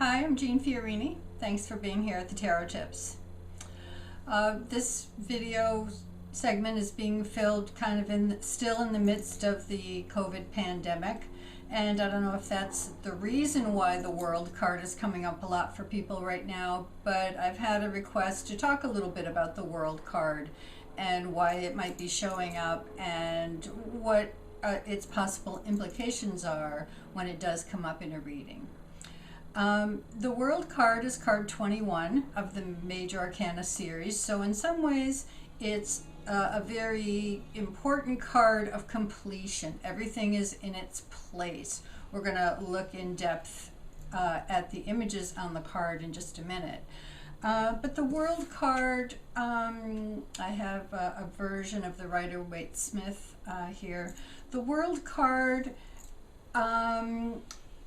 Hi, I'm Jeanne Fiorini. Thanks for being here at the Tarot Tips. This video segment is being filmed kind of still in the midst of the COVID pandemic. And I don't know if that's the reason why the World card is coming up a lot for people right now, but I've had a request to talk a little bit about the World card and why it might be showing up and what its possible implications are when it does come up in a reading. The World card is card 21 of the Major Arcana series, so in some ways it's a very important card of completion. Everything is in its place. We're going to look in depth at the images on the card in just a minute. But the World card, I have a version of the Rider-Waite-Smith here. The World card,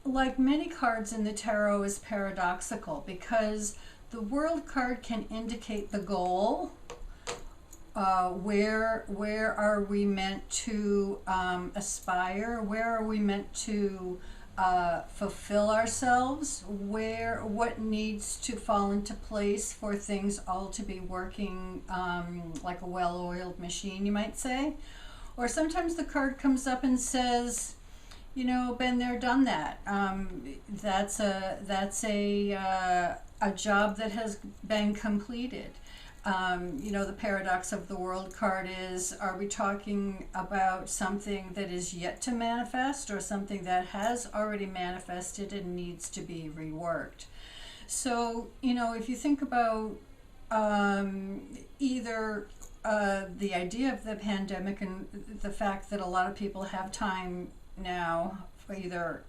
like many cards in the tarot, is paradoxical because the World card can indicate the goal. Where are we meant to aspire? Where are we meant to fulfill ourselves? What needs to fall into place for things all to be working like a well-oiled machine, you might say? Or sometimes the card comes up and says, you know, been there, done that. That's a job that has been completed. You know, the paradox of the World card is, are we talking about something that is yet to manifest or something that has already manifested and needs to be reworked? So, you know, if you think about either the idea of the pandemic and the fact that a lot of people have time now, either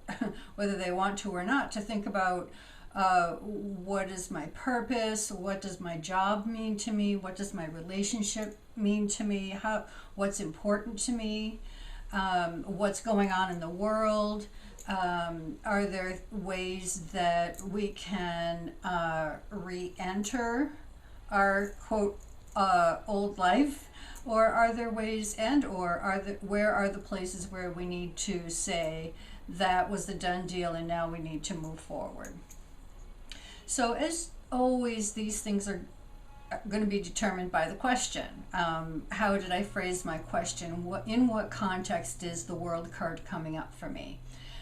whether they want to or not, to think about what is my purpose, what does my job mean to me, what does my relationship mean to me, what's important to me, what's going on in the world, are there ways that we can re-enter our quote old life, or are there ways where are the places where we need to say that was the done deal and now we need to move forward? So as always, these things are going to be determined by the question. How did I phrase my question? In what context is the World card coming up for me?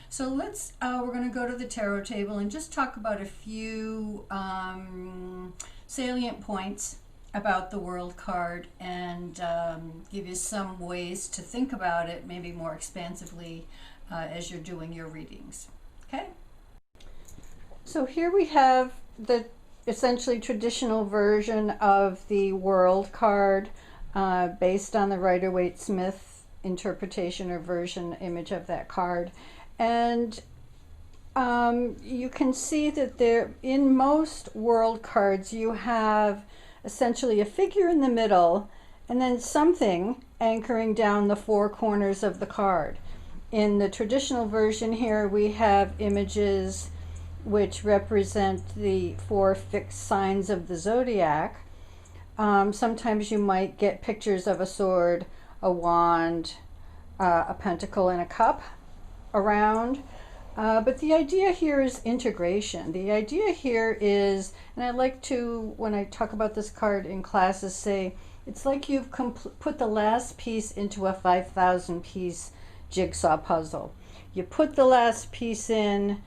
So we're going to go to the tarot table and just talk about a few salient points about the World card and give you some ways to think about it, maybe more expansively as you're doing your readings. Okay? So here we have the essentially traditional version of the World card based on the Rider-Waite-Smith interpretation or version image of that card. And you can see that in most World cards you have essentially a figure in the middle and then something anchoring down the four corners of the card. In the traditional version here we have images which represent the four fixed signs of the zodiac. Sometimes you might get pictures of a sword, a wand, a pentacle, and a cup around. But the idea here is integration. The idea here is, and I like to, when I talk about this card in classes, say, it's like you've put the last piece into a 5,000 piece jigsaw puzzle. You put the last piece in,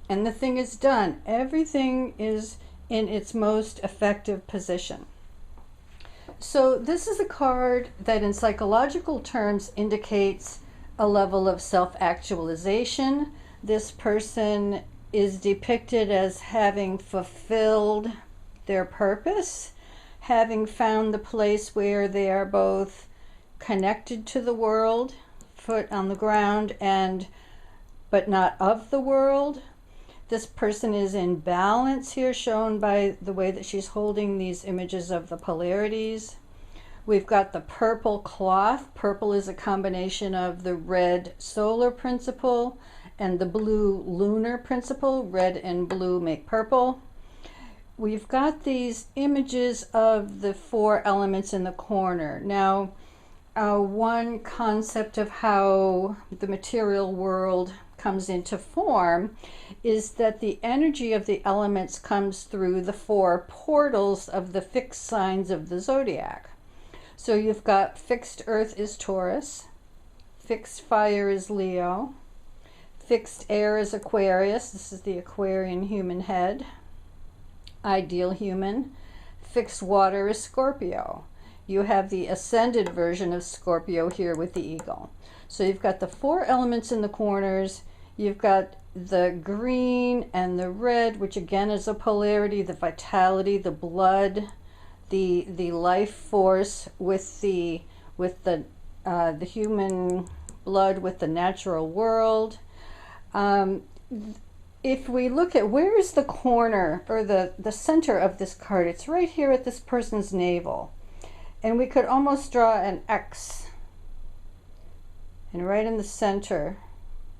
and the thing is done. Everything is in its most effective position. So this is a card that in psychological terms indicates a level of self-actualization. This person is depicted as having fulfilled their purpose, having found the place where they are both connected to the world, foot on the ground, but not of the world. This person is in balance here, shown by the way that she's holding these images of the polarities. We've got the purple cloth. Purple is a combination of the red solar principle and the blue lunar principle. Red and blue make purple. We've got these images of the four elements in the corner. Now, one concept of how the material world comes into form is that the energy of the elements comes through the 4 portals of the fixed signs of the zodiac. So you've got fixed earth is Taurus, fixed fire is Leo, fixed air is Aquarius. This is the Aquarian human head, ideal human. Fixed water is Scorpio. You have the ascended version of Scorpio here with the eagle. So you've got the 4 elements in the corners. You've got the green and the red, which again is a polarity, the vitality, the blood, the life force with the human blood with the natural world. If we look at where is the corner or the center of this card, it's right here at this person's navel. And we could almost draw an X. And right in the center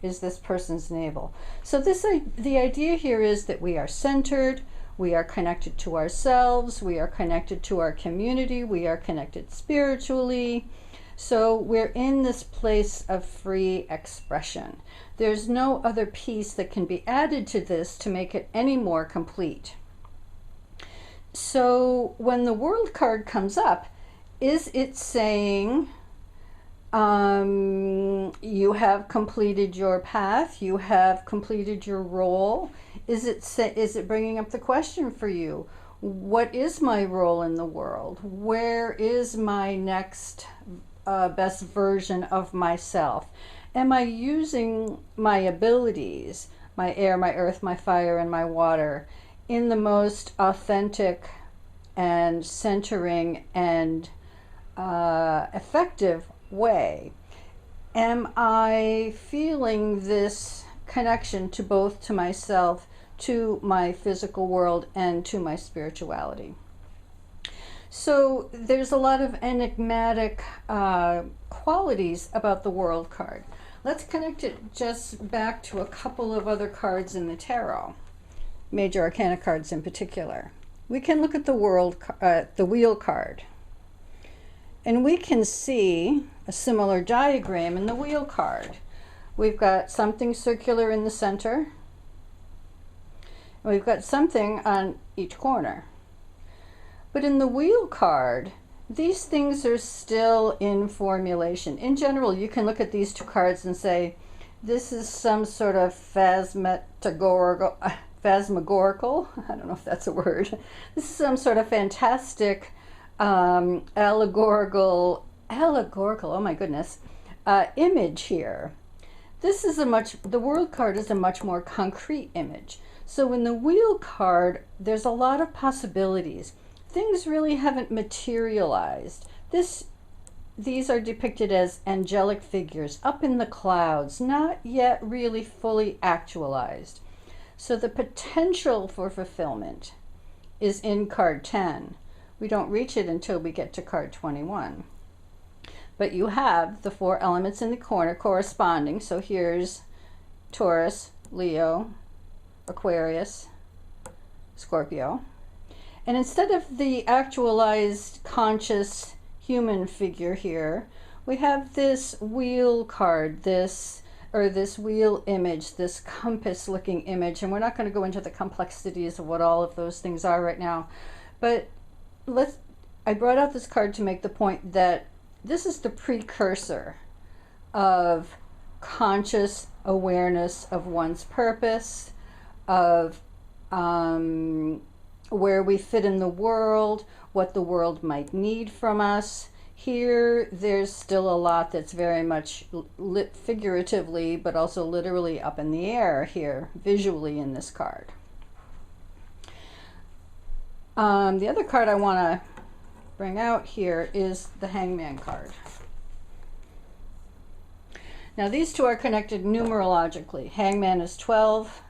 is this person's navel. So the idea here is that we are centered, we are connected to ourselves, we are connected to our community, we are connected spiritually. So we're in this place of free expression. There's no other piece that can be added to this to make it any more complete. So when the World card comes up, is it saying you have completed your path, you have completed your role? Is it bringing up the question for you? What is my role in the world? Where is my next best version of myself? Am I using my abilities, my air, my earth, my fire, and my water in the most authentic and centering and effective way? Am I feeling this connection to both to myself, to my physical world, and to my spirituality? So there's a lot of enigmatic qualities about the World card. Let's connect it just back to a couple of other cards in the tarot, major arcana cards in particular. We can look at the Wheel card, and we can see a similar diagram in the Wheel card. We've got something circular in the center, and we've got something on each corner. But in the Wheel card, these things are still in formulation. In general, you can look at these 2 cards and say, this is some sort of phantasmagorical, I don't know if that's a word. This is some sort of fantastic, allegorical, oh my goodness, image here. The World card is a much more concrete image. So in the Wheel card, there's a lot of possibilities. Things really haven't materialized. These are depicted as angelic figures up in the clouds, not yet really fully actualized. So the potential for fulfillment is in card 10. We don't reach it until we get to card 21. But you have the 4 elements in the corner corresponding. So here's Taurus, Leo, Aquarius, Scorpio. And instead of the actualized conscious human figure here, we have this Wheel card, this wheel image, this compass looking image. And we're not going to go into the complexities of what all of those things are right now. But I brought out this card to make the point that this is the precursor of conscious awareness of one's purpose, of where we fit in the world, what the world might need from us. Here, there's still a lot that's very much lit figuratively, but also literally up in the air here, visually in this card. The other card I want to bring out here is the Hangman card. Now, these 2 are connected numerologically. Hangman is 12.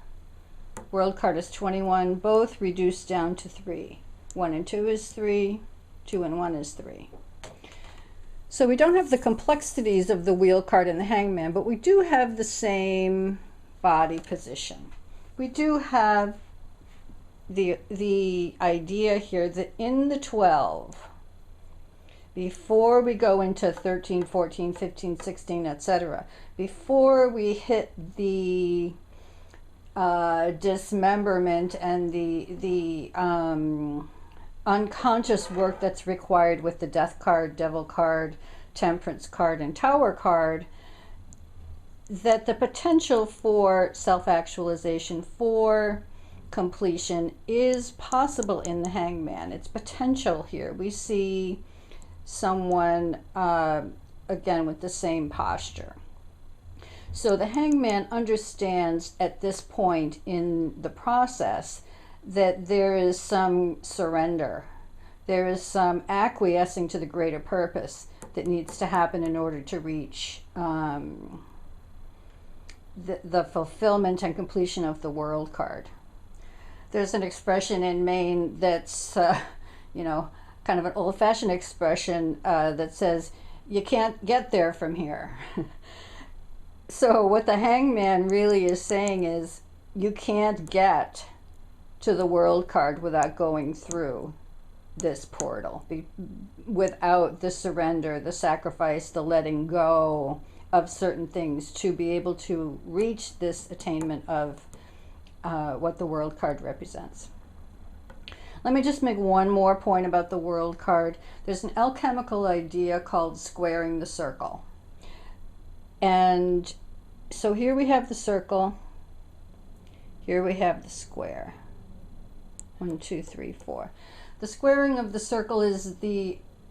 World card is 21, both reduced down to 3. 1 and 2 is 3, 2 and 1 is 3. So we don't have the complexities of the Wheel card and the Hangman, but we do have the same body position. We do have the idea here that in the 12, before we go into 13, 14, 15, 16, etc., before we hit the dismemberment and the unconscious work that's required with the Death card, Devil card, Temperance card, and Tower card, that the potential for self-actualization, for completion, is possible in the Hangman. It's potential here. We see someone, again, with the same posture. So the Hangman understands at this point in the process that there is some surrender. There is some acquiescing to the greater purpose that needs to happen in order to reach the fulfillment and completion of the World card. There's an expression in Maine that's, you know, kind of an old-fashioned expression that says, you can't get there from here. So what the Hangman really is saying is, you can't get to the World card without going through this portal, without the surrender, the sacrifice, the letting go of certain things to be able to reach this attainment of what the World card represents. Let me just make one more point about the World card. There's an alchemical idea called squaring the circle. And so here we have the circle, here we have the square. 1, 2, 3, 4. The squaring of the circle is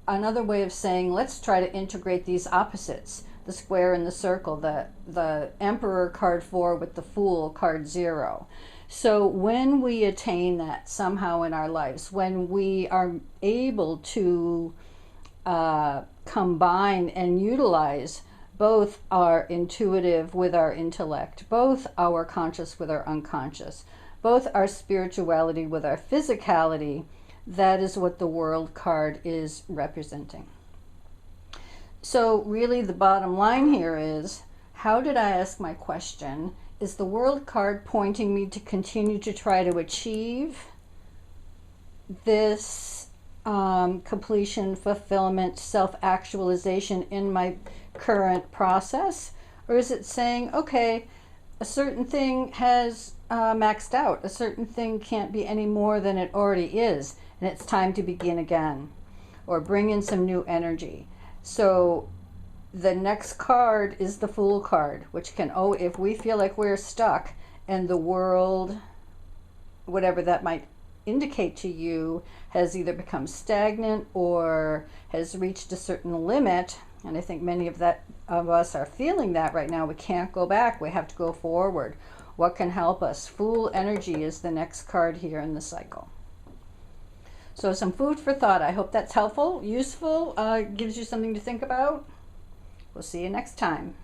another way of saying, let's try to integrate these opposites, the square and the circle, the Emperor card 4 with the Fool card 0. So when we attain that somehow in our lives, when we are able to combine and utilize both our intuitive with our intellect, both our conscious with our unconscious, both our spirituality with our physicality, that is what the World card is representing. So really the bottom line here is, how did I ask my question? Is the World card pointing me to continue to try to achieve this completion, fulfillment, self-actualization in my current process? Or is it saying, okay, a certain thing has maxed out, a certain thing can't be any more than it already is, and it's time to begin again, or bring in some new energy. So the next card is the Fool card, which can, if we feel like we're stuck and the world, whatever that might indicate to you, has either become stagnant or has reached a certain limit, and I think many of us are feeling that right now. We can't go back, we have to go forward. What can help us? Fool energy is the next card here in the cycle. So some food for thought. I hope that's helpful, useful, gives you something to think about. We'll see you next time.